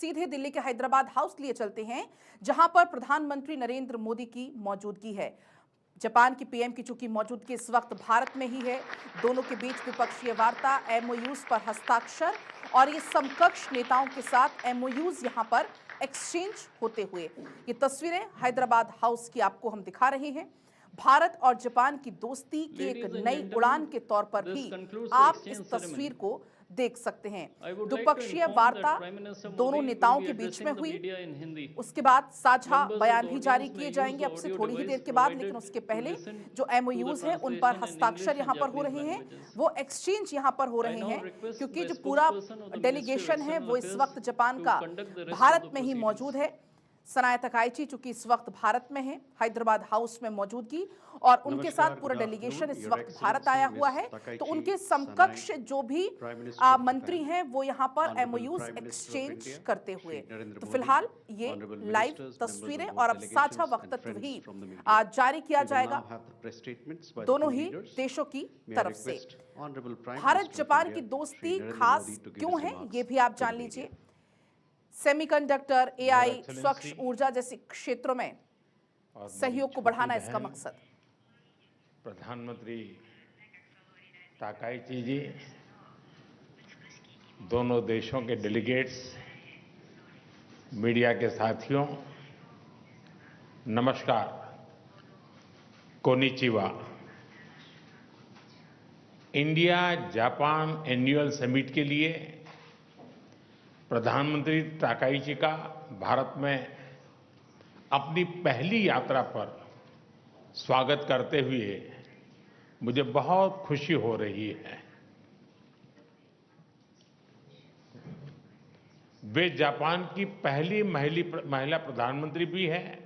सीधे दिल्ली के हैदराबाद हाउस लिए चलते हैं, जहां पर प्रधानमंत्री नरेंद्र मोदी की मौजूदगी है। जापान की पीएम की चूंकि मौजूदगी इस वक्त भारत में ही है, दोनों के बीच द्विपक्षीय वार्ता, एमओयूज पर हस्ताक्षर और ये समकक्ष नेताओं के साथ एमओयूज यहां पर एक्सचेंज होते हुए ये तस्वीरें हैदराबाद हाउस की आपको हम दिखा रहे हैं। भारत और जापान की दोस्ती की एक नई उड़ान के तौर पर भी आप इस तस्वीर को देख सकते हैं। द्विपक्षीय वार्ता दोनों नेताओं के बीच में हुई, उसके बाद साझा बयान भी जारी किए जाएंगे अब से थोड़ी ही देर के बाद, लेकिन उसके पहले जो एमओयूज हैं उन पर हस्ताक्षर यहां पर हो रहे हैं, वो एक्सचेंज यहां पर हो रहे हैं, क्योंकि जो पूरा डेलीगेशन है वो इस वक्त जापान का भारत में ही मौजूद है। सनाया तकाइची चूंकि इस वक्त भारत में है, हैदराबाद हाउस में मौजूदगी, और उनके साथ पूरा डेलीगेशन इस वक्त भारत आया हुआ है, तो उनके समकक्ष जो भी मंत्री हैं वो यहां पर एमओयूज एक्सचेंज करते हुए। तो फिलहाल ये लाइव तस्वीरें और अब साझा वक्तव्य भी जारी किया जाएगा दोनों ही देशों की तरफ से। भारत जापान की दोस्ती खास क्यों है ये भी आप जान लीजिए। सेमीकंडक्टर, एआई, स्वच्छ ऊर्जा जैसे क्षेत्रों में सहयोग को बढ़ाना इसका मकसद। प्रधानमंत्री ताकाइची जी, दोनों देशों के डेलीगेट्स, मीडिया के साथियों, नमस्कार, konnichiwa. India Japan annual summit के लिए प्रधानमंत्री ताकाइची का भारत में अपनी पहली यात्रा पर स्वागत करते हुए मुझे बहुत खुशी हो रही है। वे जापान की पहली महिला प्रधानमंत्री भी हैं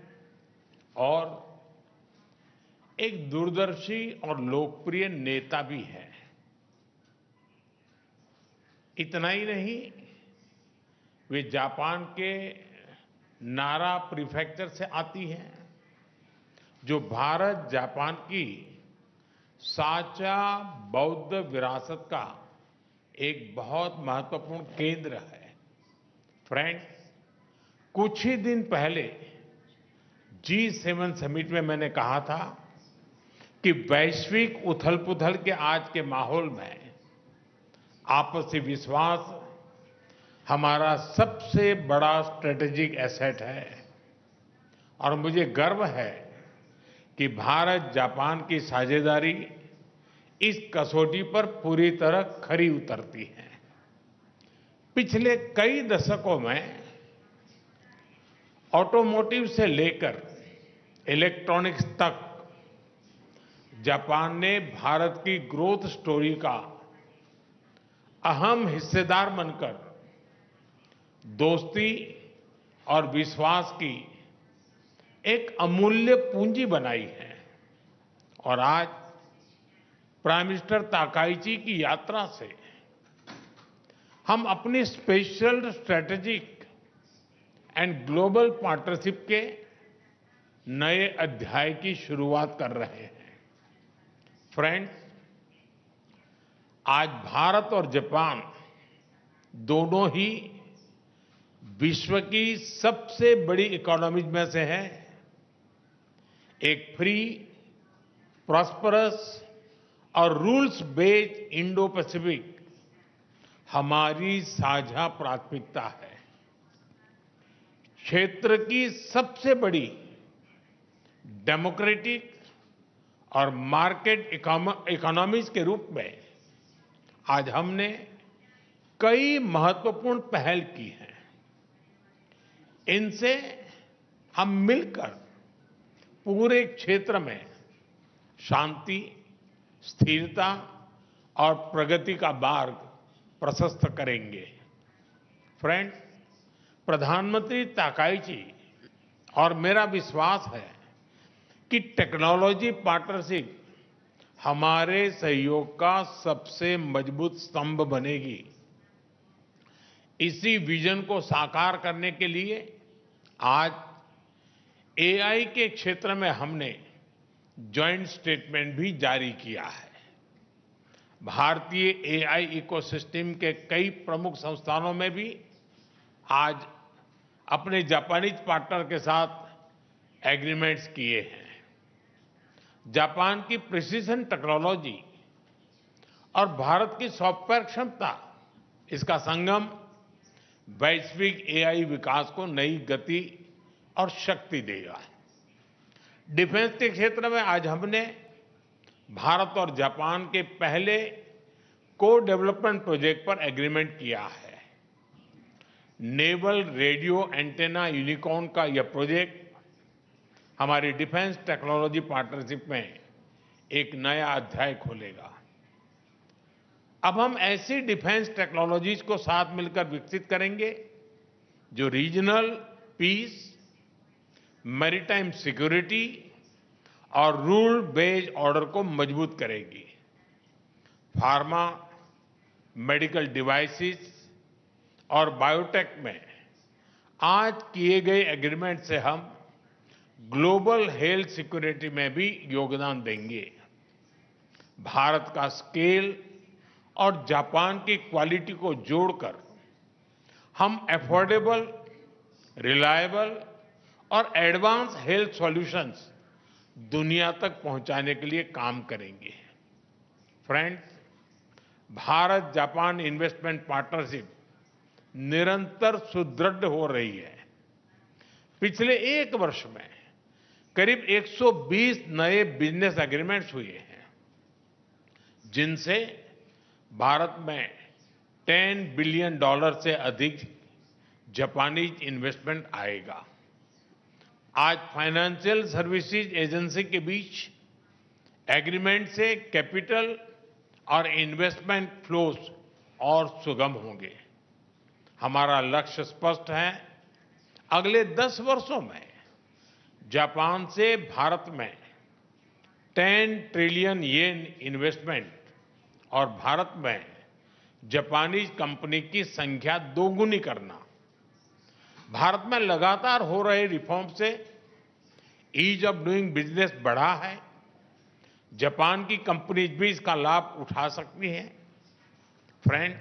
और एक दूरदर्शी और लोकप्रिय नेता भी है। इतना ही नहीं, वे जापान के नारा प्रीफेक्चर से आती हैं, जो भारत जापान की साझा बौद्ध विरासत का एक बहुत महत्वपूर्ण केंद्र है। फ्रेंड्स, कुछ ही दिन पहले G7 समिट में मैंने कहा था कि वैश्विक उथल-पुथल के आज के माहौल में आपसी विश्वास हमारा सबसे बड़ा स्ट्रेटेजिक एसेट है, और मुझे गर्व है कि भारत जापान की साझेदारी इस कसौटी पर पूरी तरह खरी उतरती है। पिछले कई दशकों में ऑटोमोटिव से लेकर इलेक्ट्रॉनिक्स तक जापान ने भारत की ग्रोथ स्टोरी का अहम हिस्सेदार बनकर दोस्ती और विश्वास की एक अमूल्य पूंजी बनाई है। और आज प्राइम मिनिस्टर ताकाइची की यात्रा से हम अपनी special strategic and global partnership के नए अध्याय की शुरुआत कर रहे हैं। फ्रेंड्स, आज भारत और जापान दोनों ही विश्व की सबसे बड़ी इकोनॉमीज में से है। एक फ्री, प्रॉस्परस और रूल्स बेस्ड इंडो पैसिफिक हमारी साझा प्राथमिकता है। क्षेत्र की सबसे बड़ी डेमोक्रेटिक और मार्केट इकोनॉमीज के रूप में आज हमने कई महत्वपूर्ण पहल की हैं। इनसे हम मिलकर पूरे क्षेत्र में शांति, स्थिरता और प्रगति का मार्ग प्रशस्त करेंगे। फ्रेंड्स, प्रधानमंत्री ताकाइची और मेरा विश्वास है कि टेक्नोलॉजी पार्टनरशिप हमारे सहयोग का सबसे मजबूत स्तंभ बनेगी। इसी विजन को साकार करने के लिए आज एआई के क्षेत्र में हमने जॉइंट स्टेटमेंट भी जारी किया है। भारतीय एआई इकोसिस्टम के कई प्रमुख संस्थानों में भी आज अपने जापानीज पार्टनर के साथ एग्रीमेंट्स किए हैं। जापान की प्रिसिशन टेक्नोलॉजी और भारत की सॉफ्टवेयर क्षमता, इसका संगम वैश्विक एआई विकास को नई गति और शक्ति देगा। डिफेंस के क्षेत्र में आज हमने भारत और जापान के पहले को डेवलपमेंट प्रोजेक्ट पर एग्रीमेंट किया है। नेवल रेडियो एंटेना यूनिकॉर्न का यह प्रोजेक्ट हमारी डिफेंस टेक्नोलॉजी पार्टनरशिप में एक नया अध्याय खोलेगा। अब हम ऐसी डिफेंस टेक्नोलॉजीज को साथ मिलकर विकसित करेंगे जो रीजनल पीस, मैरीटाइम सिक्योरिटी और रूल बेस्ड ऑर्डर को मजबूत करेगी। फार्मा, मेडिकल डिवाइसेस और बायोटेक में आज किए गए एग्रीमेंट से हम ग्लोबल हेल्थ सिक्योरिटी में भी योगदान देंगे। भारत का स्केल और जापान की क्वालिटी को जोड़कर हम अफोर्डेबल, रिलायबल और एडवांस हेल्थ सॉल्यूशंस दुनिया तक पहुंचाने के लिए काम करेंगे। Friends, Bharat Japan investment partnership निरंतर सुदृढ़ हो रही है। पिछले एक वर्ष में करीब 120 नए बिजनेस एग्रीमेंट्स हुए हैं, जिनसे भारत में $10 बिलियन से अधिक जापानीज इन्वेस्टमेंट आएगा। आज फाइनेंशियल सर्विसेज एजेंसी के बीच एग्रीमेंट से कैपिटल और इन्वेस्टमेंट फ्लोज और सुगम होंगे। हमारा लक्ष्य स्पष्ट है, अगले 10 वर्षों में जापान से भारत में 10 ट्रिलियन येन इन्वेस्टमेंट और भारत में जापानीज कंपनी की संख्या दोगुनी करना। भारत में लगातार हो रहे रिफॉर्म से ईज ऑफ डूइंग बिजनेस बढ़ा है। जापान की कंपनीज भी इसका लाभ उठा सकती हैं। फ्रेंड,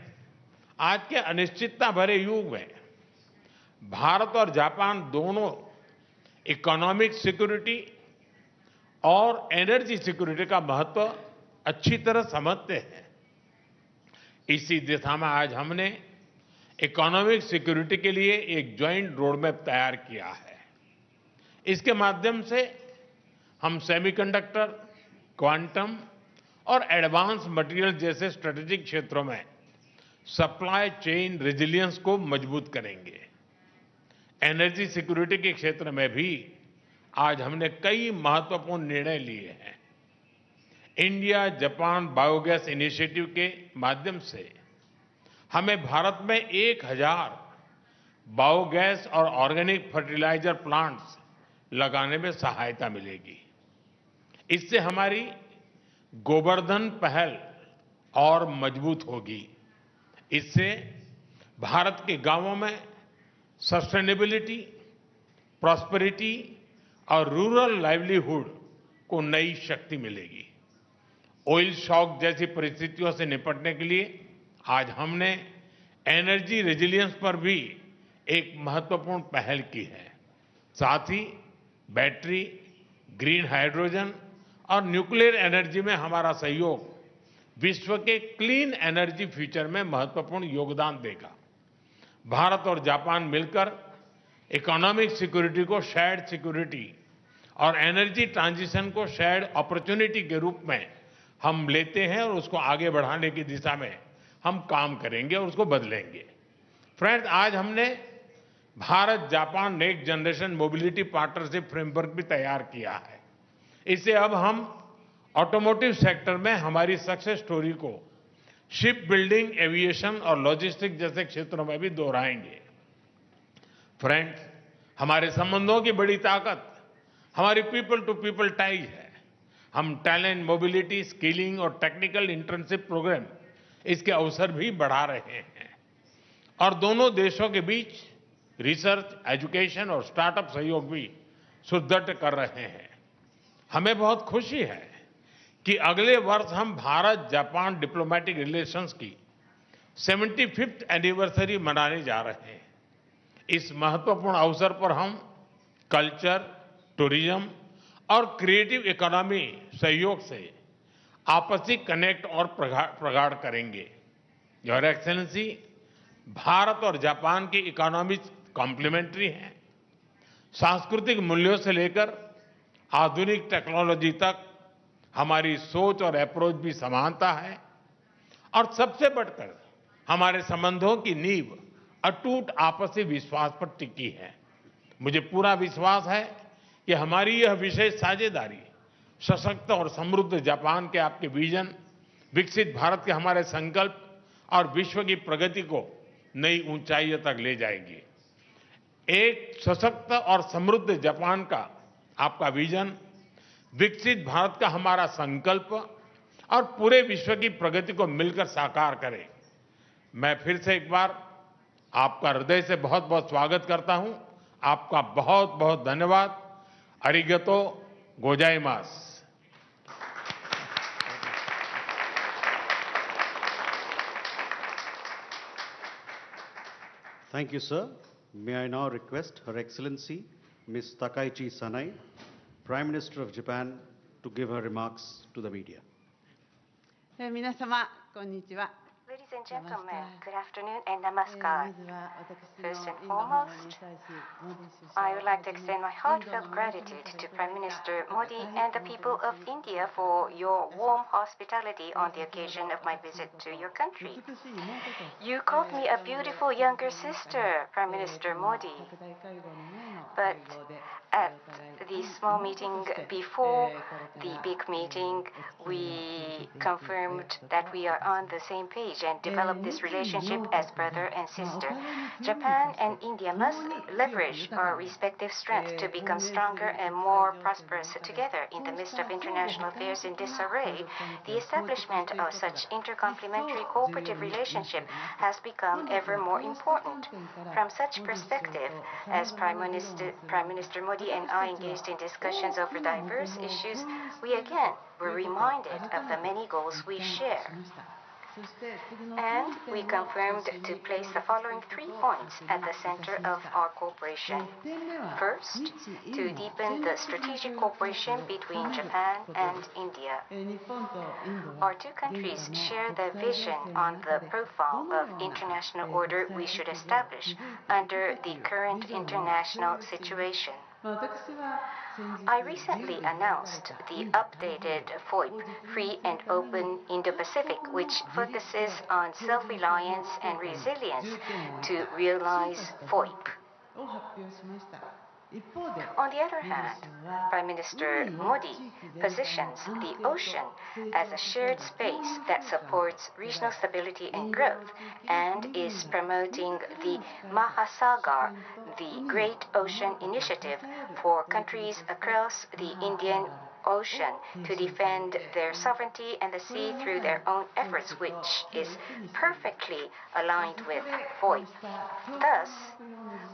आज के अनिश्चितता भरे युग में भारत और जापान दोनों इकोनॉमिक सिक्योरिटी और एनर्जी सिक्योरिटी का महत्व अच्छी तरह समझते हैं। इसी दिशा में आज हमने इकोनॉमिक सिक्योरिटी के लिए एक ज्वाइंट रोडमैप तैयार किया है। इसके माध्यम से हम सेमीकंडक्टर, क्वांटम और एडवांस मटेरियल जैसे स्ट्रेटेजिक क्षेत्रों में सप्लाई चेन रेजिलियंस को मजबूत करेंगे। एनर्जी सिक्योरिटी के क्षेत्र में भी आज हमने कई महत्वपूर्ण निर्णय लिए हैं। इंडिया जापान बायोगैस इनिशिएटिव के माध्यम से हमें भारत में 1000 बायोगैस और ऑर्गेनिक फर्टिलाइजर प्लांट्स लगाने में सहायता मिलेगी। इससे हमारी गोवर्धन पहल और मजबूत होगी। इससे भारत के गांवों में सस्टेनेबिलिटी, प्रॉस्पेरिटी और रूरल लाइवलीहुड को नई शक्ति मिलेगी। ऑयल शॉक जैसी परिस्थितियों से निपटने के लिए आज हमने एनर्जी रेजिलियंस पर भी एक महत्वपूर्ण पहल की है। साथ ही बैटरी, ग्रीन हाइड्रोजन और न्यूक्लियर एनर्जी में हमारा सहयोग विश्व के क्लीन एनर्जी फ्यूचर में महत्वपूर्ण योगदान देगा। भारत और जापान मिलकर इकोनॉमिक सिक्योरिटी को शेयर्ड सिक्योरिटी और एनर्जी ट्रांजिशन को शेयर्ड अपॉर्चुनिटी के रूप में हम लेते हैं और उसको आगे बढ़ाने की दिशा में हम काम करेंगे और उसको बदलेंगे। फ्रेंड्स, आज हमने Bharat Japan next generation mobility partnership framework भी तैयार किया है। इससे अब हम ऑटोमोटिव सेक्टर में हमारी सक्सेस स्टोरी को शिप बिल्डिंग, एविएशन और लॉजिस्टिक्स जैसे क्षेत्रों में भी दोहराएंगे। फ्रेंड्स, हमारे संबंधों की बड़ी ताकत हमारी पीपल टू पीपल टाइज है। हम टैलेंट मोबिलिटी, स्किलिंग और टेक्निकल इंटर्नशिप प्रोग्राम इसके अवसर भी बढ़ा रहे हैं और दोनों देशों के बीच रिसर्च, एजुकेशन और स्टार्टअप सहयोग भी सुदृढ़ कर रहे हैं। हमें बहुत खुशी है कि अगले वर्ष हम भारत जापान डिप्लोमेटिक रिलेशंस की 75th एनिवर्सरी मनाने जा रहे हैं। इस महत्वपूर्ण अवसर पर हम कल्चर, टूरिज्म और क्रिएटिव इकोनॉमी सहयोग से आपसी कनेक्ट और प्रगाढ़ करेंगे। योर एक्सेलेंसी, भारत और जापान की इकोनॉमी कॉम्प्लीमेंट्री है। सांस्कृतिक मूल्यों से लेकर आधुनिक टेक्नोलॉजी तक हमारी सोच और अप्रोच भी समानता है और सबसे बढ़कर हमारे संबंधों की नींव अटूट आपसी विश्वास पर टिकी है। मुझे पूरा विश्वास है कि हमारी यह विशेष साझेदारी सशक्त और समृद्ध जापान के आपके विजन, विकसित भारत के हमारे संकल्प और विश्व की प्रगति को नई ऊंचाइयों तक ले जाएगी। एक सशक्त और समृद्ध जापान का आपका विजन, विकसित भारत का हमारा संकल्प और पूरे विश्व की प्रगति को मिलकर साकार करें। मैं फिर से एक बार आपका हृदय से बहुत बहुत स्वागत करता हूं। आपका बहुत बहुत धन्यवाद। अरिगतो गोजाइमास। Thank you, sir. May I now request Her Excellency Ms. Takaichi Sanai, Prime Minister of Japan, to give her remarks to the media. 皆様、こんにちは。 Ladies and gentlemen, good afternoon and namaskar. まずは私の First イ and ンド訪問に foremost, 際し、モディ首 I 相 would like to extend my heartfelt gratitude to Prime Minister Modi and the people of India for your warm hospitality on the occasion of my visit to your country. 美しい妹と You called me a beautiful younger sister, Prime Minister Modi. 拡大会合の前の But 会合で at お互い the small meeting before the big meeting, we confirmed that we are on the same page and developed this relationship as brother and sister. Japan and India must leverage our respective strengths to become stronger and more prosperous together. In the midst of international affairs in disarray, the establishment of such intercomplementary cooperative relationship has become ever more important. From such perspective, as Prime Minister Modi and I engaged in discussions over diverse issues, we again were reminded of the many goals we share. And we confirmed to place the following 3 points at the center of our cooperation. First, to deepen the strategic cooperation between Japan and India. 日本とインドは Our two countries share the vision on the profile of international order we should establish under the current international situation. 私は先日 I recently announced the updated FOIP, Free and Open Indo-Pacific, which focuses on self-reliance and resilience to realize FOIP. を発表しました。一方で On the other hand, Prime Minister Modi positions the ocean as a shared space that supports regional stability and growth and is promoting the Mahasagar, the Great Ocean Initiative for countries across the Indian Ocean to defend their sovereignty and the sea through their own efforts, which is perfectly aligned with FOIP. Thus,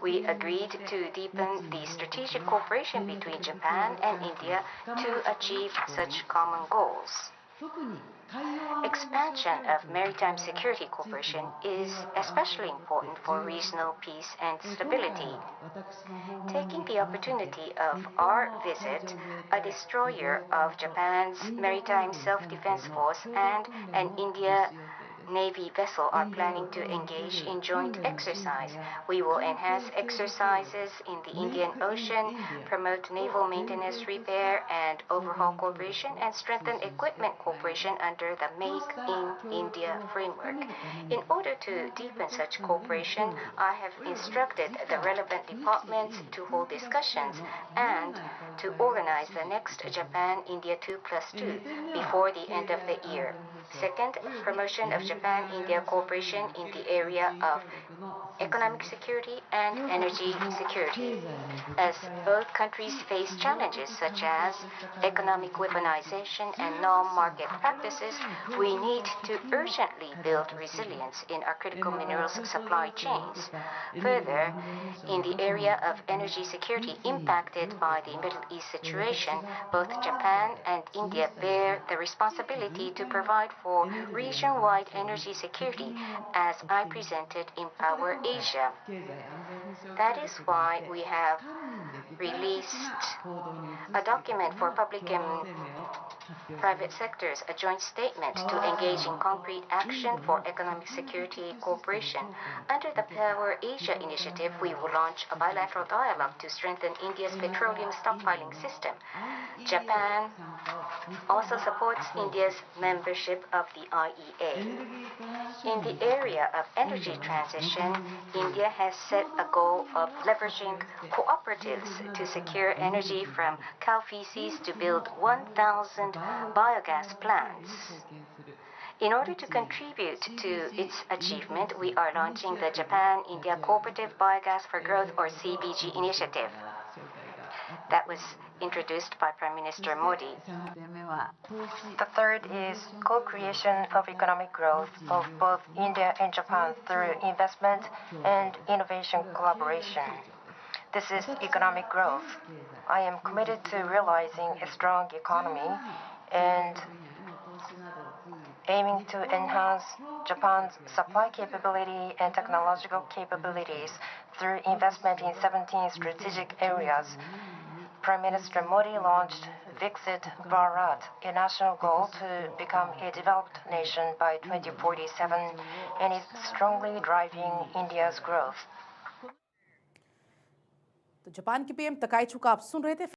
we agreed to deepen the strategic cooperation between Japan and India to achieve such common goals. 特に海洋 Expansion of maritime security cooperation is especially important for regional peace and stability. 私の訪問 Taking the opportunity of our visit, a destroyer of Japan's maritime self-defense force and an India Navy vessel are planning to engage in joint exercise. We will enhance exercises in the Indian Ocean, promote naval maintenance, repair, and overhaul cooperation, and strengthen equipment cooperation under the Make in India framework. In order to deepen such cooperation, I have instructed the relevant departments to hold discussions and to organize the next Japan-India 2+2 before the end of the year. Second, promotion of Japan-India cooperation in the area of economic security and energy security. As both countries face challenges such as economic weaponization and non-market practices, we need to urgently build resilience in our critical minerals supply chains. Further, in the area of energy security impacted by the Middle East situation, both Japan and India bear the responsibility to provide for region-wide energy security, as I presented in Power Asia. 経済安全保 That is why we have released a document for public and private sectors, a joint statement to engage in concrete action for economic security cooperation. Under the Power Asia initiative, we will launch a bilateral dialogue to strengthen India's petroleum stockpiling system. Japan also supports India's membership of the IEA. In the area of energy transition, India has set a goal of leveraging cooperatives to secure energy from cow feces to build 1,000 biogas plants. In order to contribute to its achievement, we are launching the Japan-India Cooperative Biogas for Growth, or CBG initiative. That was introduced by Prime Minister Modi. The third is co-creation of economic growth of both India and Japan through investment and innovation collaboration. This is economic growth. I am committed to realizing a strong economy and aiming to enhance Japan's supply capability and technological capabilities through investment in 17 strategic areas. Prime Minister Modi launched Viksit Bharat, a national goal to become a developed nation by 2047, and is strongly driving India's growth. तो Japan के PM तकाइचू का आप सुन रहे थे।